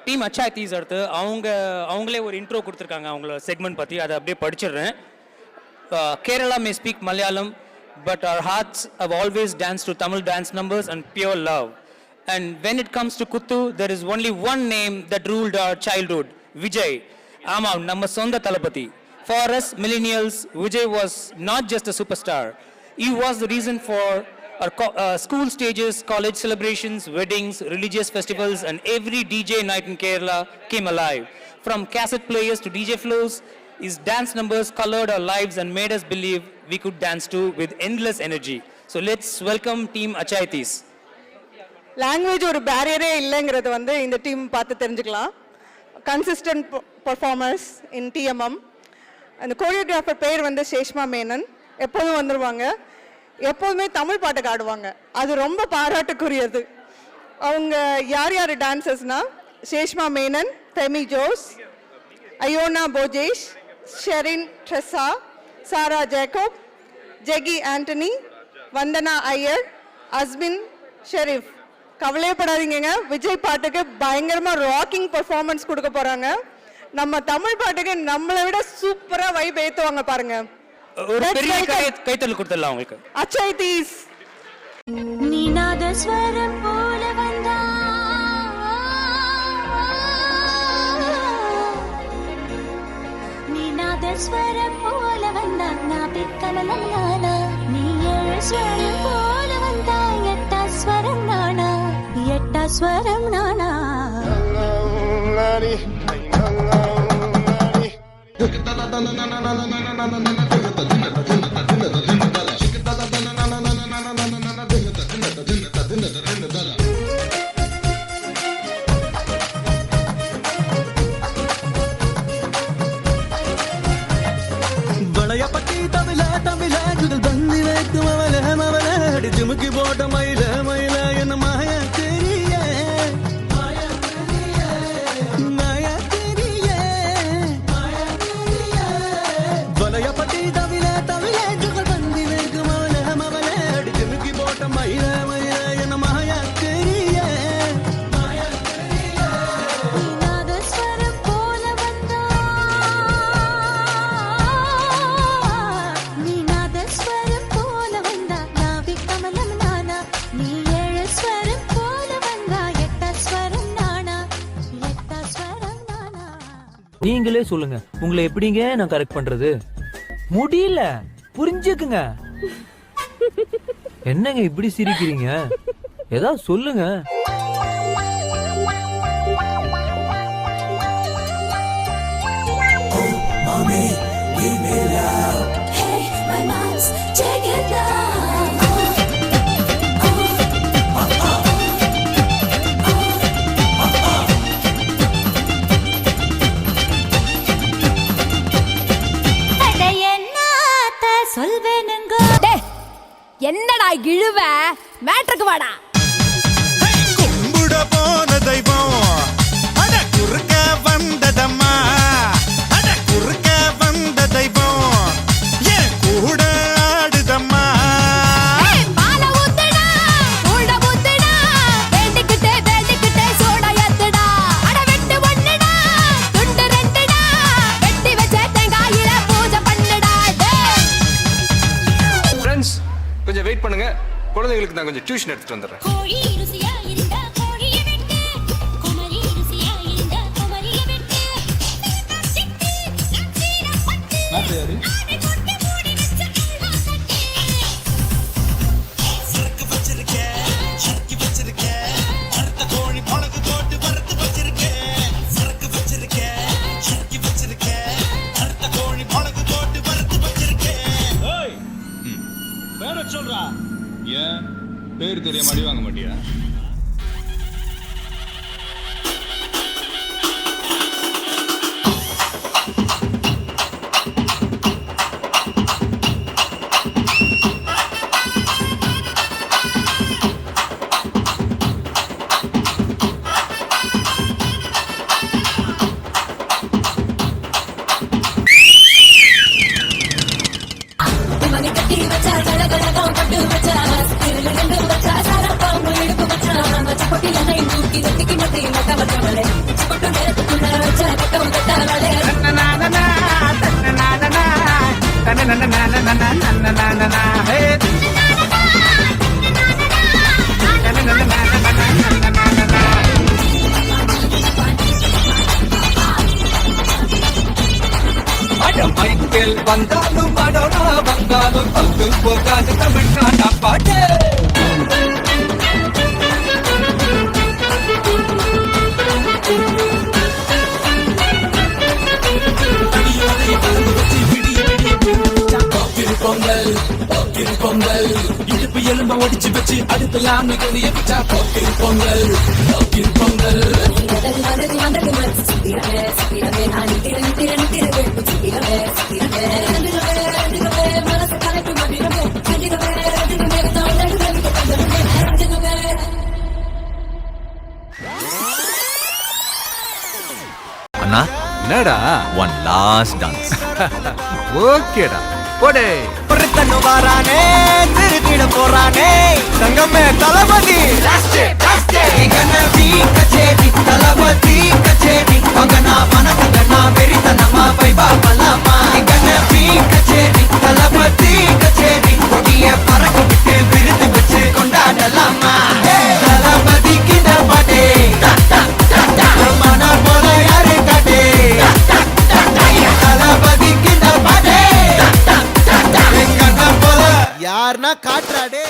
Team அச்சாய்த்தீஸ் அடுத்து அவங்களே ஒரு இன்ட்ரோ கொடுத்துருக்காங்க அவங்கள செக்மெண்ட் பற்றி, அதை அப்படியே படிச்சிடுறேன். Kerala may speak Malayalam, but our hearts have always danced to Tamil dance numbers and pure love. And when it comes to Kuttu, there is only one name that ruled our childhood, Vijay. Amam, namma sonda Talapati. For us millennials, Vijay was not just a superstar. He was the reason for our school stages, college celebrations, weddings, religious festivals, and every DJ night in Kerala came alive. From cassette players to DJ flows, his dance numbers colored our lives and made us believe we could dance too with endless energy. So let's welcome Team Achaitis. Language ஒரு பேரியரே இல்லைங்கிறது இந்த team பார்த்து தெரிஞ்சுக்கலாம். Consistent performers இன் TMM. அந்த choreographer பேர் சேஷ்மா மேனன். எப்போதும் வந்துடுவாங்க, எப்போதுமே தமிழ் பாட்டுக்கு ஆடுவாங்க. அது ரொம்ப பாராட்டுக்குரியது. அவங்க யார் யார் டான்சர்ஸ்னா சேஷ்மா மேனன், ஃபெமி ஜோஸ், அயோனா போஜேஷ், ஷெரின் ட்ரெஸா, சாரா ஜேக்கப், ஜெகி ஆண்டனி, வந்தனா ஐயர், அஸ்மின் ஷெரீஃப். கவலையப்படாதீங்க, விஜய் பாட்டுக்கு பயங்கரமாக ராக்கிங் பர்ஃபார்மன்ஸ் கொடுக்க போகிறாங்க. நம்ம தமிழ் பாட்டுக்கு நம்மளை விட சூப்பராக வைப் ஏற்றுவாங்க பாருங்க. ஒரு பெரிய கைத்தட்டல் கொடுத்துடலாம் உங்களுக்கு. அச்சைதீஸ் நீநாதஸ்வரம் போல வந்தா நீநாதஸ்வரம் போல வந்தா நாபிக்கமலம் நானா நீ ஏழு ஸ்வரம் போல வந்தா எட்டா ஸ்வரம் நானா எட்டா ஸ்வரம் நானா பழையப்பட்டி தமிழ தமிழ குதல் பந்தி வைக்கும் அவள மவள அடி ஜுமுக்கி போட்ட மயில மயில என்ன மாய தெரிய மாய தெரிய பழையப்பட்டி தமிழ தமிழ குதல் பந்தி வைக்கும் அவள மவள அடி ஜுமுக்கி போட்ட மயில மயில என்ன மாய தெரிய நீநாதஸ்வரம் போல வந்தா நீநாதஸ்வரம் போல வந்தா நாபிக்கமலம் நானா நீ ஏழு ஸ்வரம் போல வந்தா எட்டா ஸ்வரம் நானா எட்டா ஸ்வரம் நானா. நீங்களே சொல்லுங்க, உங்களை எப்படிங்க நான் கரெக்ட் பண்றது? முடியல, புரிஞ்சுக்குங்க. என்னங்க இப்படி சிரிக்கிறீங்க? ஏதாவது சொல்லுங்க. Hey, my moms, take it down. என்னடா இழுவ மேட்ருக்கு வாடா. கும்பிட போன தெய்வம் அட குறுக்க வந்ததம்மா அட குறுக்க வந்த தெய்வம் ஏன் கூட ஆடுதம்மா. பால ஊத்துடா ஊட ஊத்துடா வேண்டிக்கிட்டே சோடா ஏத்துடா அட வெட்டு ஒண்ணுடா துண்டு ரெண்டுடா வெட்டி வச்ச தேங்காயில பூஜை பண்ணுடா. ஃப்ரெண்ட்ஸ் கொஞ்சம் வெயிட் பண்ணுங்க, குழந்தைகளுக்கு நான் கொஞ்சம் டியூஷன் எடுத்துட்டு வந்துடுறேன். கோழி ருசியா இருந்தா கோழியை வெட்டு, குமரி ருசியா இருந்தா குமரியை வெட்டு. சரக்கு வச்சிருக்கேன் சரக்கு வச்சிருக்கேன் அறுத்த கோழி மிளகு போட்டு வறுத்து வச்சிருக்கேன். சரக்கு வச்சிருக்கேன் சரக்கு வச்சிருக்கேன் அறுத்த கோழி மிளகு போட்டு வறுத்து வச்சிருக்கேன். பேர சொல்றா, ஏன் பேர் தெரியாம அடி வாங்க மாட்டியா? கோக்கில் வந்தாலும் அடோனா வந்தாலும் பங்கு போகாது தமிழ்நாட்டா பாட்டு பொங்கல் இடுப்பு எலும்ப ஒடிச்சு வச்சு அடுத்தலாம் கொடிய வச்சா போக்கில் பொங்கல் பொங்கல் அண்ணா என்னடா ஒன் லாஸ்ட் டான்ஸ் ஓகேடா போடே பொறுத்தனு வாரானே திருத்திட போறானே தங்கமே தளபதி கச்சேரி தளபதி கச்சேரி மகனா மனசங்கனா வெறித்தனமா பைபா பலாமா கச்சேரி தளபதி கச்சேரி கொடிய பறக்க விட்டு விருது வச்சு கொண்டாடலாமா தளபதி கிட்ட பாட்டே மன போல யாரு காட்டே தளபதி கிட்ட பாட்டே யாருன்னா காட்டுறாடே.